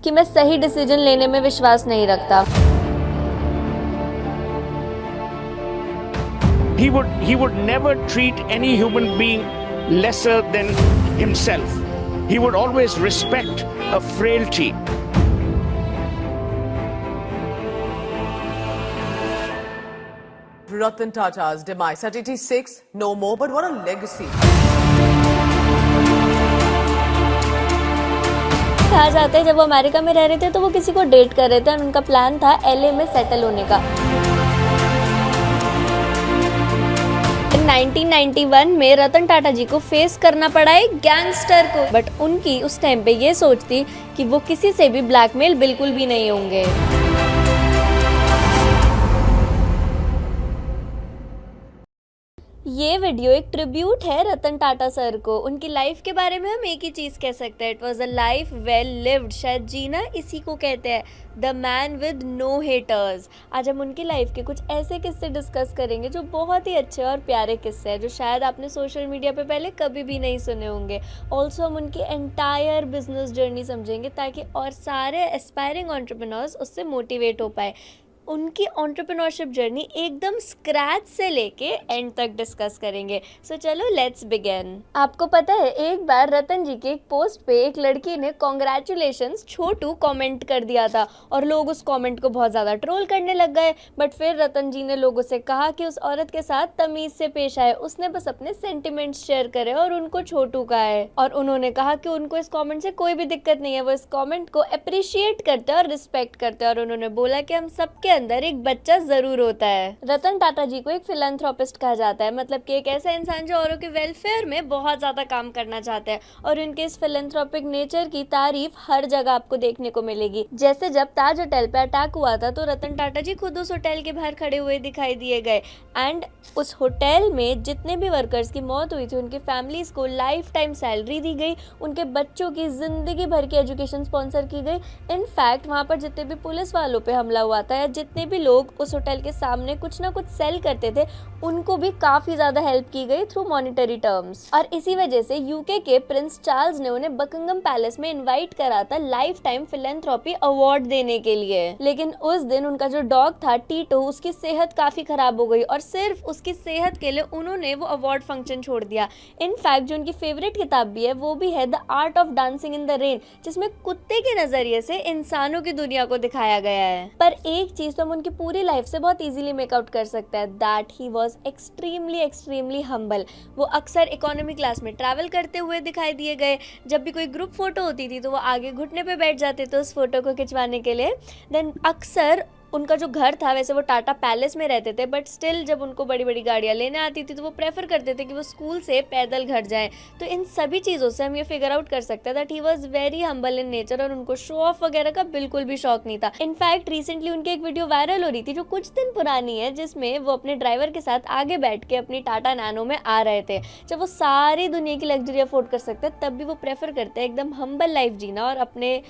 कि मैं सही डिसीजन लेने में विश्वास नहीं रखता। He would never treat any human being lesser than himself. He would always respect a frailty. Ratan Tata's demise at 86, no more, but what a legacy. कहा जाता है जब वो अमेरिका में रह रहे थे तो वो किसी को डेट कर रहे थे और उनका प्लान था LA में सेटल होने का। 1991 में रतन टाटा जी को फेस करना पड़ा एक गैंगस्टर को, बट उनकी उस टाइम पे ये सोच थी कि वो किसी से भी ब्लैकमेल बिल्कुल भी नहीं होंगे। ये वीडियो एक ट्रिब्यूट है रतन टाटा सर को। उनकी लाइफ के बारे में हम एक ही चीज़ कह सकते हैं, it was a life well lived. शायद जीना इसी को कहते हैं, the man with no haters. आज हम उनकी लाइफ के कुछ ऐसे किस्से डिस्कस करेंगे जो बहुत ही अच्छे और प्यारे किस्से हैं, जो शायद आपने सोशल मीडिया पे पहले कभी भी नहीं सुने होंगे। ऑल्सो हम उनकी एंटायर बिजनेस जर्नी समझेंगे ताकि और सारे एस्पायरिंग एंटरप्रेन्योर्स उससे मोटिवेट हो पाए। उनकी एंटरप्रेन्योरशिप जर्नी एकदम स्क्रैच से लेके एंड तक डिस्कस करेंगे। सो चलो लेट्स बिगिन। आपको पता है एक बार रतन जी के एक पोस्ट पे एक लड़की ने कॉन्ग्रेचुलेशंस छोटू कमेंट कर दिया था और लोग उस कमेंट को बहुत ज़्यादा ट्रोल करने लग गए। बट फिर रतन जी ने लोगों से कहा कि उस औरत के साथ तमीज़ से पेश आए, उसने बस अपने सेंटिमेंट्स शेयर करे और उनको छोटू कहा है। और उन्होंने कहा कि उनको इस कॉमेंट से कोई भी दिक्कत नहीं है, वो इस कॉमेंट को अप्रिशिएट करते हैं और रिस्पेक्ट करते हैं। और उन्होंने बोला कि हम सबके अंदर एक बच्चा जरूर होता है। रतन टाटा जी को एक फिलैंथ्रोपिस्ट कहा जाता है, मतलब कि एक ऐसा इंसान जो औरों के वेलफेयर में बहुत ज्यादा काम करना चाहता है। और इनके इस फिलैंथ्रोपिक नेचर की तारीफ हर जगह आपको देखने को मिलेगी। जैसे जब ताज होटल पे अटैक हुआ था तो रतन टाटा जी खुद उस होटल के बाहर खड़े हुए दिखाई दिए गए। एंड उस होटल में जितने भी वर्कर्स की मौत हुई थी उनकी फैमिलीज को लाइफ टाइम सैलरी दी गई, उनके बच्चों की जिंदगी भर की एजुकेशन स्पॉन्सर की गई। इनफैक्ट वहाँ पर जितने भी पुलिस वालों पे हमला हुआ था या जितने भी लोग उस होटल के सामने कुछ ना कुछ सेल करते थे उनको भी काफी ज्यादा हेल्प की गई थ्रू मॉनिटरी टर्म्स। और इसी वजह से यूके के प्रिंस चार्ल्स ने उन्हें बकिंगम पैलेस में इनवाइट करा था लाइफ टाइम फिलैंथ्रोपी अवार्ड देने के लिए। लेकिन उस दिन उनका जो डॉग था टीटो, उसकी सेहत काफी खराब हो गई और सिर्फ उसकी सेहत के लिए उन्होंने वो अवार्ड फंक्शन छोड़ दिया। इनफैक्ट जो उनकी फेवरेट किताब भी है वो भी है the art of dancing in the rain, जिसमें कुत्ते के नजरिए से इंसानों की दुनिया को दिखाया गया है। पर एक चीज तो हम उनकी पूरी लाइफ से बहुत इजीली मेकआउट कर सकते हैं, that he was extremely humble. वो अक्सर इकोनॉमी क्लास में ट्रैवल करते हुए दिखाई दिए गए। जब भी कोई ग्रुप फोटो होती थी तो वो आगे घुटने पे बैठ जाते थे उस फोटो को खिंचवाने के लिए। देन अक्सर उनका जो घर था, वैसे वो टाटा पैलेस में रहते थे, बट स्टिल जब उनको बड़ी बड़ी गाड़ियाँ लेने आती थी तो वो प्रेफर करते थे कि वो स्कूल से पैदल घर जाएं। तो इन सभी चीज़ों से हम ये फिगर आउट कर सकते हैं that he was very humble in nature और उनको शो ऑफ वगैरह का बिल्कुल भी शौक नहीं था। इनफैक्ट रिसेंटली उनकी एक वीडियो वायरल हो रही थी जो कुछ दिन पुरानी है, जिसमें वो अपने ड्राइवर के साथ आगे बैठ के अपनी टाटा नैनो में आ रहे थे। जब वो सारी दुनिया की लग्जरी अफोर्ड कर सकते हैं तब भी वो प्रेफर करते हैं एकदम हम्बल लाइफ जीना और अपने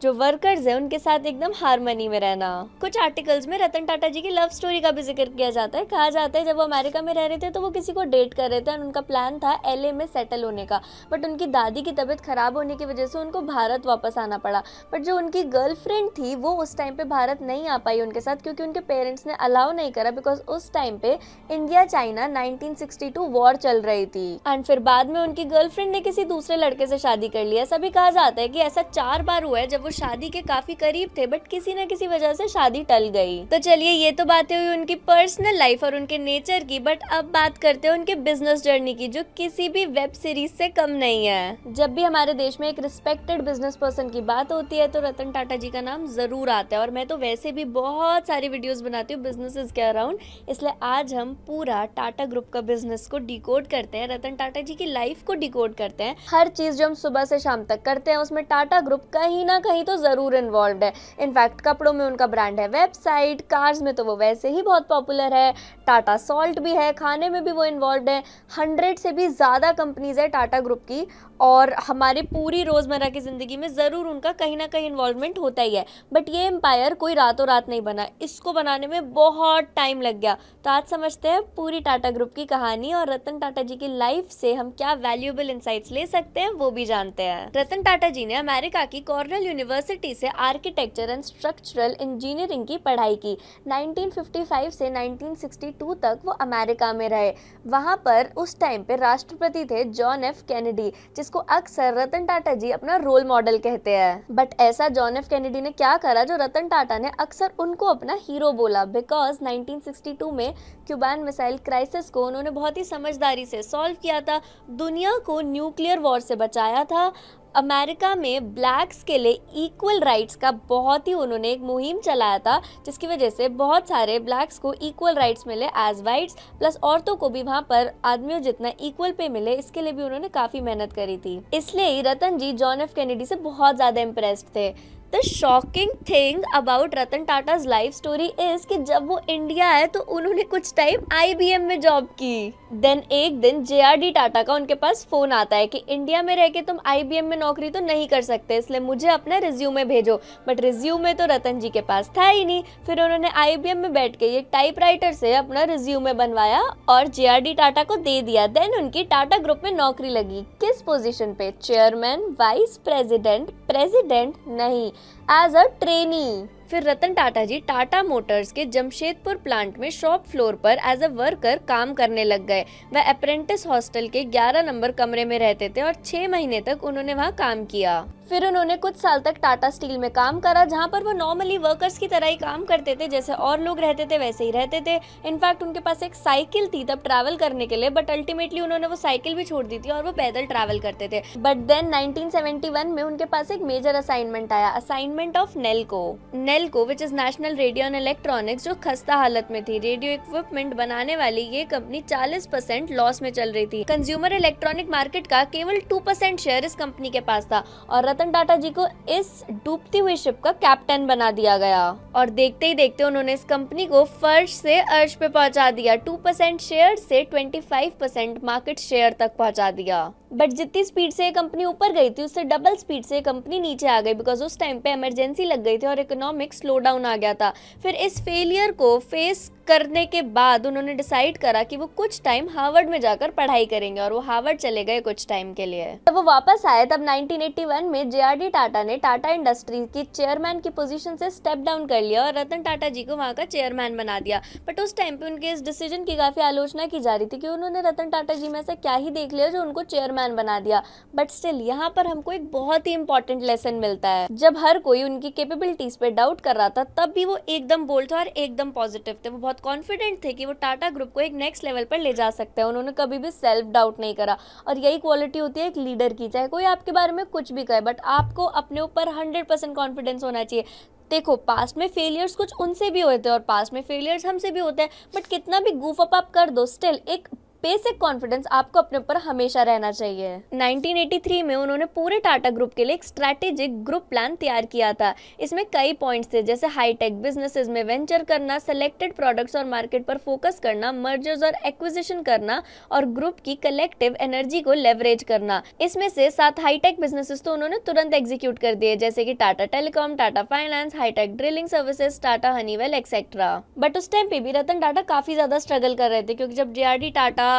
जो वर्कर्स हैं उनके साथ एकदम हार्मनी में रहना। कुछ आर्टिकल्स में रतन टाटा जी की लव स्टोरी का भी जिक्र किया जाता है। कहा जाता है जब वो अमेरिका में रह रहे थे तो वो किसी को डेट कर रहे थे और उनका प्लान था LA में सेटल होने का। बट उनकी दादी की तबीयत खराब होने की वजह से उनको भारत वापस आना पड़ा। बट जो उनकी गर्लफ्रेंड थी वो उस टाइम पे भारत नहीं आ पाई उनके साथ, क्योंकि उनके पेरेंट्स ने अलाउ नहीं करा, बिकॉज उस टाइम पे इंडिया चाइना 1962 वॉर चल रही थी। एंड फिर बाद में उनकी गर्लफ्रेंड ने किसी दूसरे लड़के से शादी कर लिया। ऐसा भी कहा जाता है कि ऐसा 4 बार हुआ है जब वो शादी के काफी करीब थे बट किसी न किसी वजह से शादी टल गई। तो चलिए ये तो बातें हुई उनकी पर्सनल लाइफ और उनके नेचर की, बट अब बात करते हैं उनके बिजनेस जर्नी की, जो किसी भी वेब सीरीज से कम नहीं है। जब भी हमारे देश में एक रिस्पेक्टेड बिजनेस पर्सन की बात होती है तो रतन टाटा जी का नाम जरूर आता है। और मैं तो वैसे भी बहुत सारी वीडियोस बनाती हूँ बिजनेसेस के अराउंड, इसलिए आज हम पूरा टाटा ग्रुप का बिजनेस को डिकोड करते हैं, रतन टाटा जी की लाइफ को डिकोड करते हैं। हर चीज जो हम सुबह से शाम तक करते हैं उसमें टाटा ग्रुप कहीं ना कहीं तो जरूर इन्वॉल्व है। इनफैक्ट कपड़ों में उनका ब्रांड है, वेबसाइट, कार्स में तो वो वैसे ही बहुत पॉपुलर है, टाटा सॉल्ट भी है, खाने में भी वो इन्वॉल्व है। 100 से भी ज़्यादा कंपनीज है टाटा ग्रुप की और हमारे पूरी रोज़मर्रा की ज़िंदगी में ज़रूर उनका कहीं ना कहीं इन्वॉल्वमेंट होता ही है। बट ये एम्पायर कोई रातों रात नहीं बना, इसको बनाने में बहुत टाइम लग गया। तो आज समझते हैं पूरी टाटा ग्रुप की कहानी और रतन टाटा जी की लाइफ से हम क्या वैल्यूएबल इंसाइट्स ले सकते हैं वो भी जानते हैं। रतन टाटा जी ने अमेरिका की कॉर्नेल यूनिवर्सिटी से आर्किटेक्चर एंड स्ट्रक्चरल इंजीनियरिंग की पढ़ाई की। 1955 से 1962 तक वो अमेरिका में रहे। वहाँ पर उस टाइम पे राष्ट्रपति थे जॉन एफ कैनेडी, जिसको अक्सर रतन टाटा जी अपना रोल मॉडल कहते हैं। बट ऐसा जॉन एफ कैनेडी ने क्या करा जो रतन टाटा ने अक्सर उनको अपना हीरो बोला, बिकॉज 1962 में क्यूबान मिसाइल क्राइसिस को उन्होंने बहुत ही समझदारी से सॉल्व किया था, दुनिया को न्यूक्लियर वॉर से बचाया था। अमेरिका में ब्लैक्स के लिए इक्वल राइट्स का बहुत ही उन्होंने एक मुहिम चलाया था, जिसकी वजह से बहुत सारे ब्लैक्स को इक्वल राइट्स मिले एज वाइट्स, प्लस औरतों को भी वहाँ पर आदमियों जितना इक्वल पे मिले, इसके लिए भी उन्होंने काफ़ी मेहनत करी थी। इसलिए ही रतन जी जॉन एफ कैनेडी से बहुत ज़्यादा इम्प्रेस्ड थे। The shocking thing about Ratan Tatas life story is कि जब वो इंडिया आए तो उन्होंने कुछ टाइम IBM में जॉब की। देन एक दिन JRD टाटा का उनके पास फोन आता है कि इंडिया में रह के तुम IBM में नौकरी तो नहीं कर सकते, इसलिए मुझे अपना रिज्यूमे भेजो। बट रिज्यूमे तो रतन जी के पास था ही नहीं। फिर उन्होंने IBM में बैठ के ये टाइपराइटर से अपना रिज्यूमे बनवाया और JRD टाटा को दे दिया। देन उनकी टाटा ग्रुप में नौकरी लगी। किस पोजीशन पे? चेयरमैन, वाइस प्रेसिडेंट, प्रेसिडेंट नहीं, एज अ ट्रेनी। फिर रतन टाटा जी टाटा मोटर्स के जमशेदपुर प्लांट में शॉप फ्लोर पर एज अ वर्कर काम करने लग गए। वह अप्रेंटिस हॉस्टल के 11 नंबर कमरे में रहते थे और 6 महीने तक उन्होंने वहाँ काम किया। फिर उन्होंने कुछ साल तक टाटा स्टील में काम करा, जहाँ पर वो नॉर्मली वर्कर्स की तरह ही काम करते थे, जैसे और लोग रहते थे वैसे ही रहते थे। इनफैक्ट उनके पास एक साइकिल थी तब ट्रैवल करने के लिए, बट अल्टीमेटली उन्होंने वो साइकिल भी छोड़ दी थी और वो पैदल ट्रैवल करते थे। बट देन 1971 में उनके पास एक मेजर असाइनमेंट आया, assignment of Nelco which is national radio and electronics, जो खस्ता हालत में थी। रेडियो इक्विपमेंट बनाने वाली ये कंपनी 40% लॉस में चल रही थी। कंज्यूमर इलेक्ट्रॉनिक मार्केट का केवल 2% शेयर इस कंपनी के पास था और रतन टाटा जी को इस डूबती हुई शिप का कैप्टन बना दिया गया और देखते ही देखते उन्होंने इस कंपनी को फर्श से अर्श पे पहुंचा दिया। 2% शेयर से 25% मार्केट शेयर तक पहुंचा दिया। बट जितनी स्पीड से ये कंपनी ऊपर गई थी उससे डबल स्पीड से ये कंपनी नीचे आ गई, बिकॉज उस टाइम पे इमरजेंसी लग गई थी और इकोनॉमिक स्लो डाउन आ गया था। फिर इस फेलियर को फेस करने के बाद उन्होंने डिसाइड करा कि वो कुछ टाइम हार्वर्ड में जाकर पढ़ाई करेंगे और वो हार्वर्ड चले गए कुछ टाइम के लिए। जब वो वापस आए तब 1981 में JRD टाटा ने टाटा इंडस्ट्रीज की चेयरमैन की पोजीशन से स्टेप डाउन कर लिया और रतन टाटा जी को वहाँ का चेयरमैन बना दिया। बट उस टाइम पे उनके इस डिसीजन की काफी आलोचना की जा रही थी कि उन्होंने रतन टाटा जी में से क्या ही देख लिया जो उनको चेयरमैन बना दिया। बट स्टिल यहाँ पर हमको एक बहुत ही इंपॉर्टेंट लेसन मिलता है। जब हर कोई उनकी कैपेबिलिटीज पे डाउट कर रहा था तब भी वो एकदम बोल्ड थे और एकदम पॉजिटिव थे। वो बहुत कॉन्फिडेंट थे कि वो टाटा ग्रुप को एक नेक्स्ट लेवल पर ले जा सकते हैं। उन्होंने कभी भी सेल्फ डाउट नहीं करा और यही क्वालिटी होती है एक लीडर की। चाहे कोई आपके बारे में कुछ भी कहे, बट आपको अपने ऊपर 100% कॉन्फिडेंस होना चाहिए। देखो, पास्ट में फेलियर्स कुछ उनसे भी होते हैं और पास्ट में फेलियर्स हमसे भी होते हैं, बट कितना भी गूफ अप आप कर दो, स्टिल एक बेसिक कॉन्फिडेंस आपको अपने ऊपर हमेशा रहना चाहिए। 1983 में उन्होंने पूरे टाटा ग्रुप के लिए एक स्ट्रैटेजिक ग्रुप प्लान तैयार किया था। इसमें कई पॉइंट्स थे, जैसे हाईटेक बिजनेसेस में वेंचर करना, सेलेक्टेड प्रोडक्ट्स और मार्केट पर फोकस करना, मर्जर्स और एक्विजिशन करना और ग्रुप की कलेक्टिव एनर्जी को लेवरेज करना। इसमें से 7 हाईटेक बिजनेसेस तो उन्होंने तुरंत एग्जीक्यूट कर दिए, जैसे कि Tata telecom, Tata finance, hi tech drilling services, Tata Honeywell etcetera. But उस टाइम पे भी रतन टाटा काफी ज्यादा स्ट्रगल कर रहे थे, क्योंकि जब JRD टाटा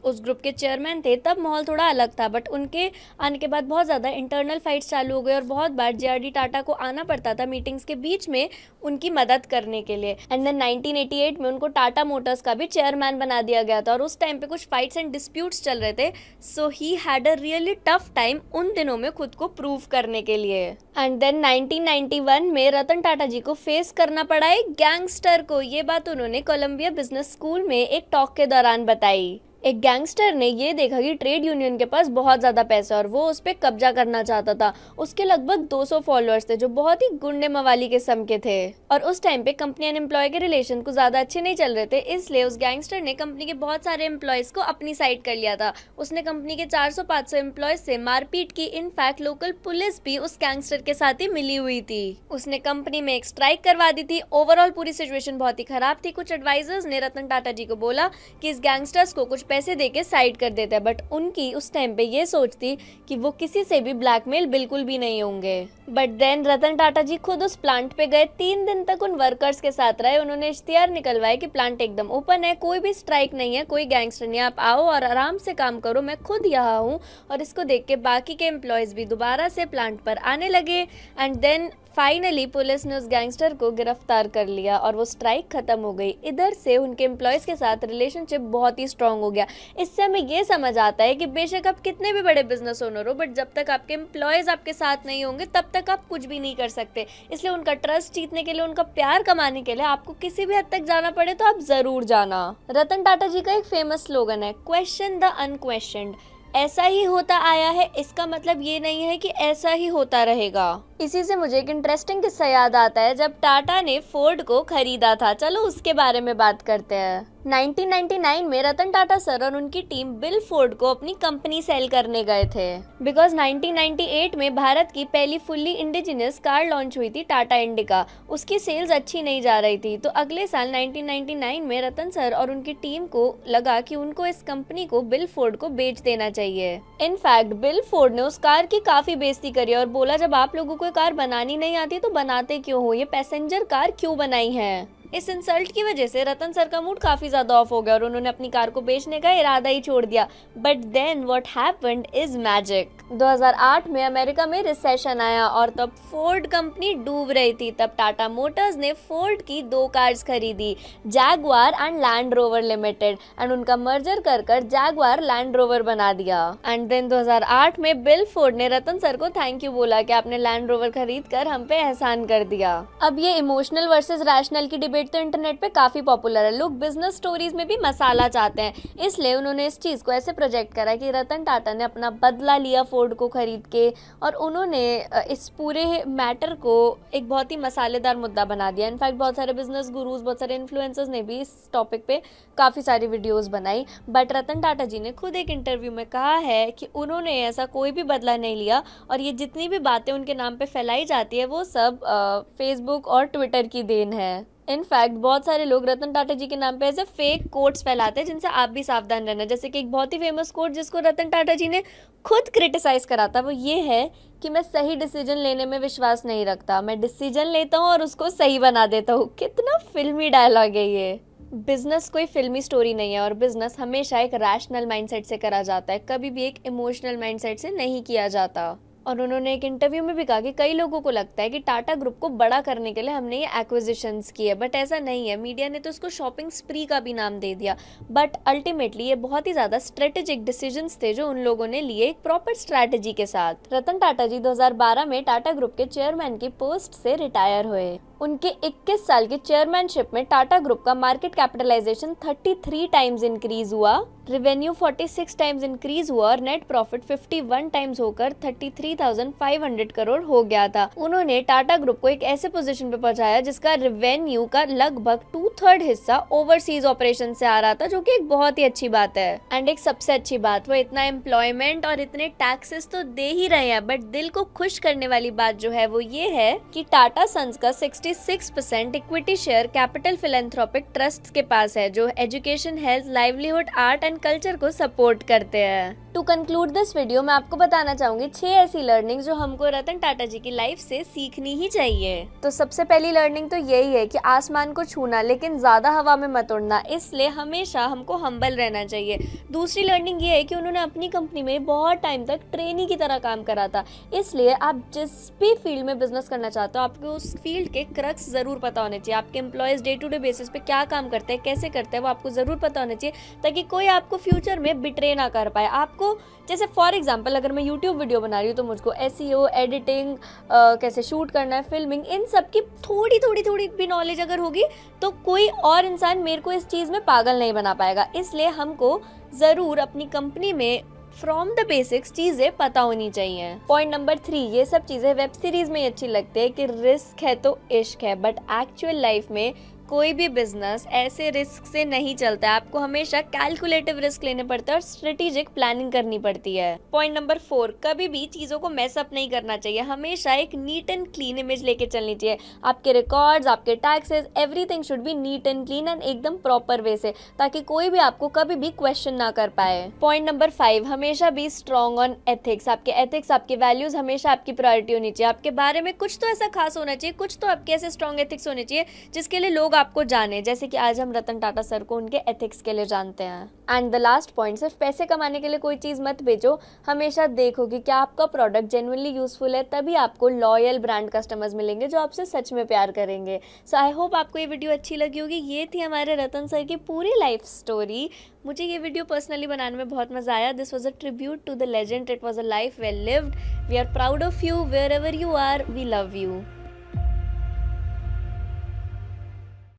उस ग्रुप के चेयरमैन थे तब माहौल थोड़ा अलग था। बट उनके आने के बाद बहुत ज़्यादा इंटरनल फाइट्स चालू हो गए और बहुत बार JRD टाटा को आना पड़ता था मीटिंग्स के बीच में उनकी मदद करने के लिए। एंड देन 1988 में उनको टाटा मोटर्स का भी चेयरमैन बना दिया गया था और उस टाइम पे कुछ फाइट्स एंड डिस्प्यूट्स चल रहे थे। So he had a really tough time उन दिनों में खुद को प्रूव करने के लिए। एंड देन 1991 में रतन टाटा जी को फेस करना पड़ा एक गैंगस्टर को। ये बात उन्होंने कोलंबिया बिजनेस स्कूल में एक टॉक के दौरान बताई। एक गैंगस्टर ने ये देखा कि ट्रेड यूनियन के पास बहुत ज़्यादा पैसा और वो उस पर कब्जा करना चाहता था। उसके लगभग 200 फॉलोअर्स थे जो बहुत ही गुंडे मवाली किस्म के थे और उस टाइम पे कंपनी एंड एम्प्लॉय के रिलेशन को ज़्यादा अच्छे नहीं चल रहे थे। इसलिए उस गैंगस्टर ने कंपनी के बहुत सारे एम्प्लॉयज़ को अपनी साइड कर लिया था। उसने कंपनी के 400-500 एम्प्लॉयज से मारपीट की। इनफैक्ट लोकल पुलिस भी उस गैंगस्टर के साथ ही मिली हुई थी। उसने कंपनी में एक स्ट्राइक करवा दी थी। ओवरऑल पूरी सिचुएशन बहुत ही खराब थी। कुछ एडवाइजर्स ने रतन टाटा जी को बोला कि इस गैंगस्टर्स को कुछ पैसे देके साइड कर देता है, बट उनकी उस टाइम पे ये सोच थी कि वो किसी से भी ब्लैकमेल बिल्कुल भी नहीं होंगे। बट देन रतन टाटा जी खुद उस प्लांट पे गए, 3 दिन तक उन वर्कर्स के साथ रहे, उन्होंने इश्तिहार निकलवाया कि प्लांट एकदम ओपन है, कोई भी स्ट्राइक नहीं है, कोई गैंगस्टर नहीं है, आप आओ और आराम से काम करो, मैं खुद यहाँ हूँ। और इसको देख के बाकी के एम्प्लॉयज़ भी दोबारा से प्लांट पर आने लगे एंड देन फाइनली पुलिस ने उस गैंगस्टर को गिरफ्तार कर लिया और वो स्ट्राइक खत्म हो गई। इधर से उनके एम्प्लॉयज़ के साथ रिलेशनशिप बहुत ही स्ट्रांग हो गया। इससे हमें ये समझ आता है कि बेशक आप कितने भी बड़े बिजनेस ओनर हो, बट जब तक आपके एम्प्लॉयज़ आपके साथ नहीं होंगे तब तक आप कुछ भी नहीं कर सकते। इसलिए उनका ट्रस्ट जीतने के लिए, उनका प्यार कमाने के लिए आपको किसी भी हद तक जाना पड़े तो आप ज़रूर जाना। रतन टाटा जी का एक फेमस स्लोगन है, क्वेश्चन द अनक्वेश्चन्ड। ऐसा ही होता आया है, इसका मतलब ये नहीं है कि ऐसा ही होता रहेगा। इसी से मुझे एक इंटरेस्टिंग किस्सा याद आता है, जब टाटा ने फोर्ड को खरीदा था। चलो उसके बारे में बात करते हैं। 1999 में रतन टाटा सर और उनकी टीम बिल फोर्ड को अपनी कंपनी सेल करने गए थे, बिकॉज 1998 में भारत की पहली फुल्ली इंडिजिनियस कार लॉन्च हुई थी, टाटा इंडिका। उसकी सेल्स अच्छी नहीं जा रही थी, तो अगले साल 1999 में रतन सर और उनकी टीम को लगा कि उनको इस कंपनी को बिल फोर्ड को बेच देना चाहिए। इनफैक्ट बिल फोर्ड ने उस कार की काफी बेइज्जती करी और बोला, जब आप लोगों को कार बनानी नहीं आती तो बनाते क्यों हो, ये पैसेंजर कार क्यों बनाई है। इस इंसल्ट की वजह से रतन सर का मूड काफी ज्यादा ऑफ हो गया और उन्होंने अपनी कार को बेचने का इरादा ही छोड़ दिया। But then what happened is magic. 2008 में अमेरिका में रिसेशन आया और तब फोर्ड कंपनी डूब रही थी। तब टाटा मोटर्स ने फोर्ड की 2 कार्स खरीदी, Jaguar and land rover limited, and उनका मर्जर कर जैगवार लैंड रोवर बना दिया। एंड देन 2008 में बिल फोर्ड ने रतन सर को थैंक यू बोला कि आपने लैंड रोवर खरीद कर हम पे एहसान कर दिया। अब ये इमोशनल वर्सेस रैशनल की डिबेट तो इंटरनेट पे काफी पॉपुलर है। लोग बिजनेस स्टोरीज में भी मसाला चाहते हैं, इसलिए उन्होंने इस चीज को ऐसे प्रोजेक्ट करा कि रतन टाटा ने अपना बदला लिया फोर्ड को खरीद के, और उन्होंने इस पूरे मैटर को एक बहुत ही मसालेदार मुद्दा बना दिया। इनफैक्ट बहुत सारे बिजनेस गुरुज, बहुत सारे इन्फ्लुएंसर्स ने भी इस टॉपिक पे काफी सारी वीडियोस बनाई। बट रतन टाटा जी ने खुद एक इंटरव्यू में कहा है कि उन्होंने ऐसा कोई भी बदला नहीं लिया, और ये जितनी भी बातें उनके नाम पे फैलाई जाती है वो सब फेसबुक और ट्विटर की देन है। इनफैक्ट बहुत सारे लोग रतन टाटा जी के नाम पे ऐसे फेक कोट्स फैलाते हैं, जिनसे आप भी सावधान रहना। जैसे कि एक बहुत ही फेमस कोट जिसको रतन टाटा जी ने खुद क्रिटिसाइज करा था, वो ये है कि मैं सही डिसीजन लेने में विश्वास नहीं रखता, मैं डिसीजन लेता हूँ और उसको सही बना देता हूँ। कितना फिल्मी डायलॉग है ये। बिजनेस कोई फिल्मी स्टोरी नहीं है, और बिजनेस हमेशा एक रैशनल माइंडसेट से करा जाता है, कभी भी एक इमोशनल माइंडसेट से नहीं किया जाता। और उन्होंने एक इंटरव्यू में भी कहा कि कई लोगों को लगता है कि टाटा ग्रुप को बड़ा करने के लिए हमने ये एक्विजिशंस की है, बट ऐसा नहीं है। मीडिया ने तो इसको शॉपिंग स्प्री का भी नाम दे दिया, बट अल्टीमेटली ये बहुत ही ज़्यादा स्ट्रेटेजिक डिसीजंस थे जो उन लोगों ने लिए एक प्रॉपर स्ट्रैटेजी के साथ। रतन टाटा जी 2012 में टाटा ग्रुप के चेयरमैन की पोस्ट से रिटायर हुए। उनके 21 साल की चेयरमैनशिप में टाटा ग्रुप का मार्केट कैपिटलाइजेशन 33 टाइम्स इंक्रीज हुआ, रेवेन्यू 46 टाइम्स इंक्रीज हुआ और नेट प्रॉफिट 51 टाइम्स होकर 33,500 करोड़ हो गया था। उन्होंने टाटा ग्रुप को एक ऐसे पोजीशन पे पहुंचाया जिसका रेवेन्यू का लगभग 2/3 हिस्सा ओवरसीज ऑपरेशन से आ रहा था, जो कि एक बहुत ही अच्छी बात है। एंड एक सबसे अच्छी बात, वो इतना एम्प्लॉयमेंट और इतने टैक्सेस तो दे ही रहे हैं, बट दिल को खुश करने वाली बात जो है वो ये है कि टाटा सन्स का 66% equity share capital philanthropic trust के पास है, जो education, health, livelihood, art and culture को सपोर्ट करते हैं। टू कंक्लूड दिस वीडियो, मैं आपको बताना चाहूंगी 6 ऐसी लर्निंग जो हमको रतन टाटा जी की लाइफ से सीखनी ही चाहिए। तो सबसे पहली लर्निंग तो यही है कि आसमान को छूना लेकिन ज्यादा हवा में मत उड़ना, इसलिए हमेशा हमको हम्बल रहना चाहिए। दूसरी लर्निंग ये है कि उन्होंने अपनी कंपनी में बहुत टाइम तक ट्रेनी की तरह काम करा था, इसलिए आप जिस भी फील्ड में बिजनेस करना चाहते हो आपको उस फील्ड के क्रक्स जरूर पता होने चाहिए। आपके employees day to day basis पे क्या काम करते हैं, कैसे करते हैं, वो आपको जरूर पता होना चाहिए, ताकि कोई आपको फ्यूचर में बिट्रे ना कर पाए। आपको जैसे फॉर एग्जांपल अगर मैं यूट्यूब वीडियो बना रही हूँ तो मुझको एसईओ, एडिटिंग, कैसे शूट करना है, फिल्मिंग, इन सब की थोड़ी भी नॉलेज अगर होगी तो कोई और इंसान मेरे को इस चीज़ में पागल नहीं बना पाएगा। इसलिए हमको ज़रूर अपनी कंपनी में फ्रॉम द बेसिक्स चीज़ें पता होनी चाहिए। पॉइंट नंबर 3, ये सब चीज़ें वेब सीरीज में अच्छी लगती है कि रिस्क है तो इश्क है, बट एक्चुअल लाइफ में कोई भी बिजनेस ऐसे रिस्क से नहीं चलता है, आपको हमेशा कैलकुलेटिव रिस्क लेने पड़ते हैं और स्ट्रेटेजिक प्लानिंग करनी पड़ती है। पॉइंट नंबर 4, कभी भी चीजों को मैसअप नहीं करना चाहिए, हमेशा एक नीट एंड क्लीन इमेज लेके चलनी चाहिए। आपके रिकॉर्ड्स, आपके taxes, everything should be neat and clean and एकदम प्रॉपर वे से, ताकि कोई भी आपको कभी भी क्वेश्चन ना कर पाए। पॉइंट नंबर 5, हमेशा बी स्ट्रॉन्ग ऑन एथिक्स। आपके एथिक्स, आपके वैल्यूज हमेशा आपकी प्रायोरिटी होनी चाहिए। आपके बारे में कुछ तो ऐसा खास होना चाहिए, कुछ तो आपके ऐसे स्ट्रॉन्ग एथिक्स होने चाहिए जिसके लिए लोग आपको जाने, जैसे कि आज हम रतन टाटा सर को उनके एथिक्स के लिए जानते हैं। एंड द लास्ट पॉइंट, सिर्फ पैसे कमाने के लिए कोई चीज़ मत बेचो, हमेशा देखो कि क्या आपका प्रोडक्ट जेन्युइनली यूजफुल है, तभी आपको लॉयल ब्रांड कस्टमर्स मिलेंगे जो आपसे सच में प्यार करेंगे। सो आई होप आपको ये वीडियो अच्छी लगी होगी। ये थी हमारे रतन सर की पूरी लाइफ स्टोरी। मुझे ये वीडियो पर्सनली बनाने में बहुत मज़ा आया। This was a tribute to the legend, it was a life well lived. We are proud of you, where ever you are, we love you.